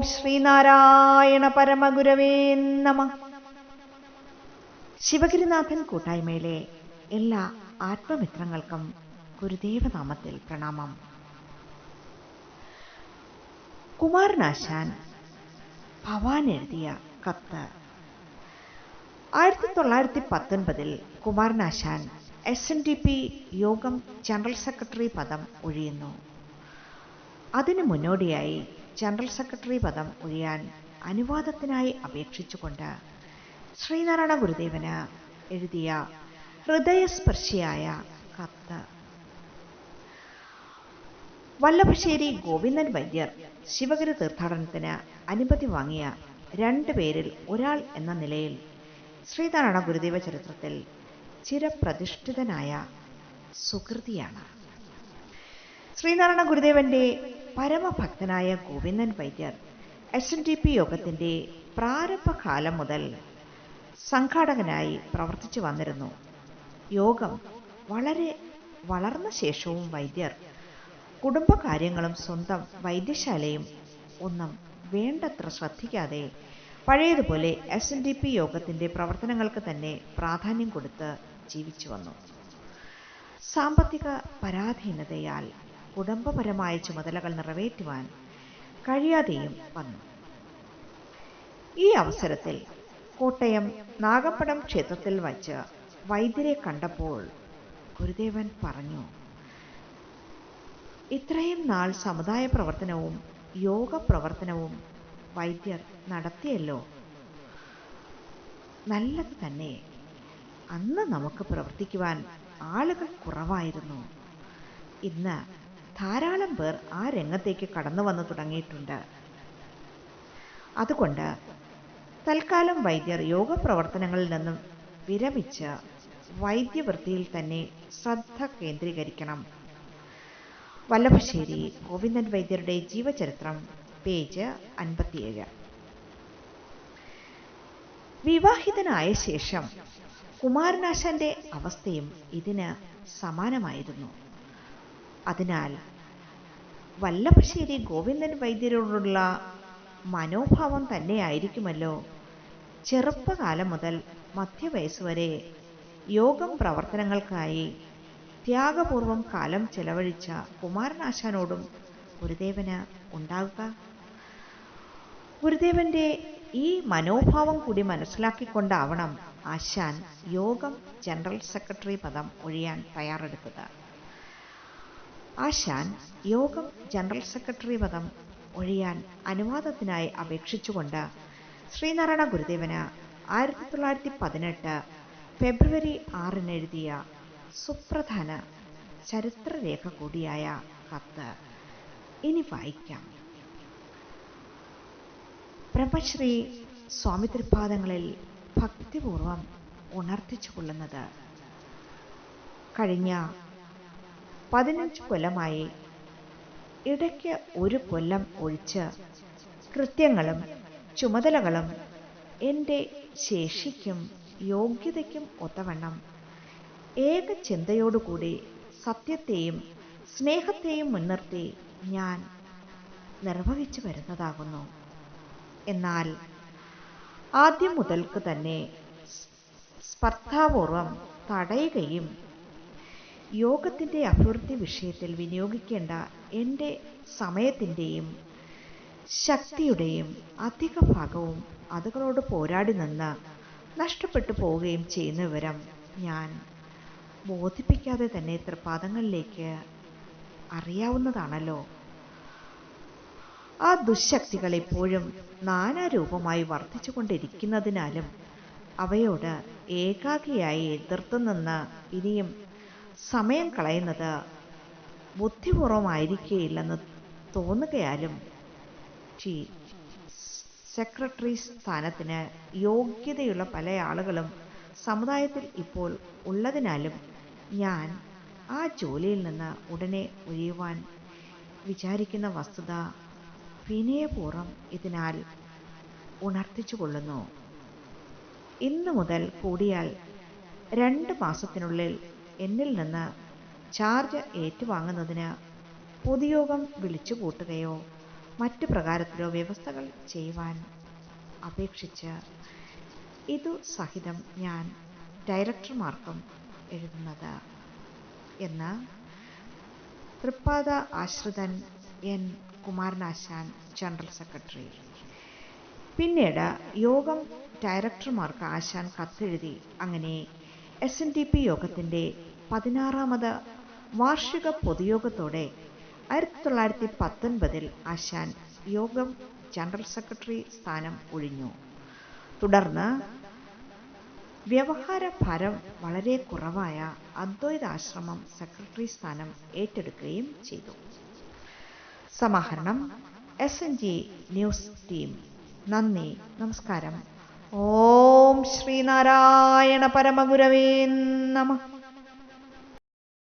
ശ്രീനാരായണ പരമഗുരവേ നമഃ. ശിവഗിരിനാഥൻ കൂട്ടായ്മയിലെ എല്ലാ ആത്മമിത്രങ്ങൾക്കും ഗുരുദേവനാമത്തിൽ പ്രണാമം. കുമാരനാശാൻ ഭവാൻ എഴുതിയ കത്ത്. 1919 കുമാരനാശാൻ SNDP യോഗം ജനറൽ സെക്രട്ടറി പദം ഒഴിയുന്നു. അതിനു മുന്നോടിയായി ജനറൽ സെക്രട്ടറി പദം ഒഴിയാൻ അനുവാദത്തിനായി അപേക്ഷിച്ചുകൊണ്ട് ശ്രീനാരായണ ഗുരുദേവന് എഴുതിയ ഹൃദയസ്പർശിയായ കത്ത്. വല്ലഭശ്ശേരി ഗോവിന്ദൻ വൈദ്യർ ശിവഗിരി തീർത്ഥാടനത്തിന് അനുമതി വാങ്ങിയ 2 പേരിൽ ഒരാൾ എന്ന നിലയിൽ ശ്രീനാരായണ ഗുരുദേവ ചരിത്രത്തിൽ ചിരപ്രതിഷ്ഠിതനായ സുകൃതിയാണ്. ശ്രീനാരായണ ഗുരുദേവന്റെ പരമഭക്തനായ ഗോവിന്ദൻ വൈദ്യർ SNDP യോഗത്തിന്റെ പ്രാരംഭകാലം മുതൽ സംഘാടകനായി പ്രവർത്തിച്ചു വന്നിരുന്നു. യോഗം വളരെ വളർന്ന ശേഷവും വൈദ്യർ കുടുംബകാര്യങ്ങളും സ്വന്തം വൈദ്യശാലയും ഒന്നും വേണ്ടത്ര ശ്രദ്ധിക്കാതെ പഴയതുപോലെ SNDP യോഗത്തിന്റെ പ്രവർത്തനങ്ങൾക്ക് തന്നെ പ്രാധാന്യം കൊടുത്ത് ജീവിച്ചു വന്നു. സാമ്പത്തിക പരാധീനതയാൽ കുടുംബപരമായ ചുമതലകൾ നിറവേറ്റുവാൻ കഴിയാതെയും വന്നു. ഈ അവസരത്തിൽ കോട്ടയം നാഗമ്പടം ക്ഷേത്രത്തിൽ വച്ച് വൈദ്യരെ കണ്ടപ്പോൾ ഗുരുദേവൻ പറഞ്ഞു, ഇത്രയും നാൾ സമുദായ പ്രവർത്തനവും യോഗ പ്രവർത്തനവും വൈദ്യർ നടത്തിയല്ലോ, നല്ലത് തന്നെ. അന്ന് നമുക്ക് പ്രവർത്തിക്കുവാൻ ആളുകൾ കുറവായിരുന്നു. ഇന്ന് ധാരാളം പേർ ആ രംഗത്തേക്ക് കടന്നു വന്നു തുടങ്ങിയിട്ടുണ്ട്. അതുകൊണ്ട് തൽക്കാലം വൈദ്യർ യോഗ പ്രവർത്തനങ്ങളിൽ നിന്നും വിരമിച്ച് വൈദ്യവൃത്തിയിൽ തന്നെ ശ്രദ്ധ കേന്ദ്രീകരിക്കണം. വല്ലഭശ്ശേരി ഗോവിന്ദൻ വൈദ്യരുടെ ജീവചരിത്രം, പേജ് 57. വിവാഹിതനായ ശേഷം കുമാരനാശാന്റെ അവസ്ഥയും ഇതിന് സമാനമായിരുന്നു. അതിനാൽ വല്ലഭശ്ശേരി ഗോവിന്ദൻ വൈദ്യരോടുള്ള മനോഭാവം തന്നെയായിരിക്കുമല്ലോ ചെറുപ്പകാലം മുതൽ മധ്യവയസ്സുവരെ യോഗം പ്രവർത്തനങ്ങൾക്കായി ത്യാഗപൂർവം കാലം ചെലവഴിച്ച കുമാരനാശാനോടും ഗുരുദേവന് ഉണ്ടാകുക. ഗുരുദേവന്റെ ഈ മനോഭാവം കൂടി മനസ്സിലാക്കിക്കൊണ്ടാവണം ആശാൻ യോഗം ജനറൽ സെക്രട്ടറി പദം ഒഴിയാൻ തയ്യാറെടുത്തത്. ആശാൻ യോഗം ജനറൽ സെക്രട്ടറി പദം ഒഴിയാൻ അനുവാദത്തിനായി അപേക്ഷിച്ചുകൊണ്ട് ശ്രീനാരായണ ഗുരുദേവന് 1918 ഫെബ്രുവരി 6 എഴുതിയ സുപ്രധാന ചരിത്രരേഖ കൂടിയായ കത്ത് ഇനി വായിക്കാം. ബ്രഹ്മശ്രീ സ്വാമി തൃപാദങ്ങളിൽ ഭക്തിപൂർവം ഉണർത്തിച്ചു കൊള്ളുന്നത്, കഴിഞ്ഞ 15 കൊല്ലമായി ഇടയ്ക്ക് 1 കൊല്ലം ഒഴിച്ച് കൃത്യങ്ങളും ചുമതലകളും എൻ്റെ ശേഷിക്കും യോഗ്യതയ്ക്കും ഒത്തവണ്ണം ഏക ചിന്തയോടുകൂടി സത്യത്തെയും സ്നേഹത്തെയും മുൻനിർത്തി ഞാൻ നിർവഹിച്ചു വരുന്നതാകുന്നു. എന്നാൽ ആദ്യം മുതൽക്ക് തന്നെ സ്പർദ്ധാപൂർവം തടയുകയും യോഗത്തിൻ്റെ അഭിവൃദ്ധി വിഷയത്തിൽ വിനിയോഗിക്കേണ്ട എൻ്റെ സമയത്തിൻ്റെയും ശക്തിയുടെയും അധിക ഭാഗവും അതുകളോട് പോരാടി നിന്ന് നഷ്ടപ്പെട്ടു പോവുകയും ചെയ്യുന്ന വിവരം ഞാൻ ബോധിപ്പിക്കാതെ തന്നെ തൃപാദങ്ങളിലേക്ക് അറിയാവുന്നതാണല്ലോ. ആ ദുശക്തികൾ എപ്പോഴും നാനാരൂപമായി വർദ്ധിച്ചു കൊണ്ടിരിക്കുന്നതിനാലും അവയോട് ഏകാകിയായി എതിർത്തു നിന്ന് ഇനിയും സമയം കളയുന്നത് ബുദ്ധിപൂർവമായിരിക്കുകയില്ലെന്ന് തോന്നുകയാലും സെക്രട്ടറി സ്ഥാനത്തിന് യോഗ്യതയുള്ള പല ആളുകളും സമുദായത്തിൽ ഇപ്പോൾ ഉള്ളതിനാലും ഞാൻ ആ ജോലിയിൽ നിന്ന് ഉടനെ ഒഴിയുവാൻ വിചാരിക്കുന്ന വസ്തുത വിനയപൂർവ്വം ഇതിനാൽ ഉണർത്തിച്ചു കൊള്ളുന്നു. ഇന്നു മുതൽ കൂടിയാൽ 2 മാസത്തിനുള്ളിൽ എന്നിൽ നിന്ന് ചാർജ് ഏറ്റുവാങ്ങുന്നതിന് പൊതുയോഗം വിളിച്ചു കൂട്ടുകയോ മറ്റു പ്രകാരത്തിലോ വ്യവസ്ഥകൾ ചെയ്യുവാൻ അപേക്ഷിച്ച് ഇതു സഹിതം ഞാൻ ഡയറക്ടർമാർക്കും എഴുതുന്നത് എന്ന് തൃപ്പാദ ആശ്രിതൻ എൻ കുമാരനാശാൻ, ജനറൽ സെക്രട്ടറി. പിന്നീട് യോഗം ഡയറക്ടർമാർക്ക് ആശാൻ കത്തെഴുതി. അങ്ങനെ SNDP യോഗത്തിൻ്റെ 16ാമത് വാർഷിക പൊതുയോഗത്തോടെ 1919 ആശാൻ യോഗം ജനറൽ സെക്രട്ടറി സ്ഥാനം ഒഴിഞ്ഞു. തുടർന്ന് വ്യവഹാര ഭാരം വളരെ കുറവായ അദ്വൈതാശ്രമം സെക്രട്ടറി സ്ഥാനം ഏറ്റെടുക്കുകയും ചെയ്തു. സമാഹരണം SNG ന്യൂസ് ടീം. നന്ദി, നമസ്കാരം. ഓം ശ്രീനാരായണ പരമഗുരവേ നമഃ.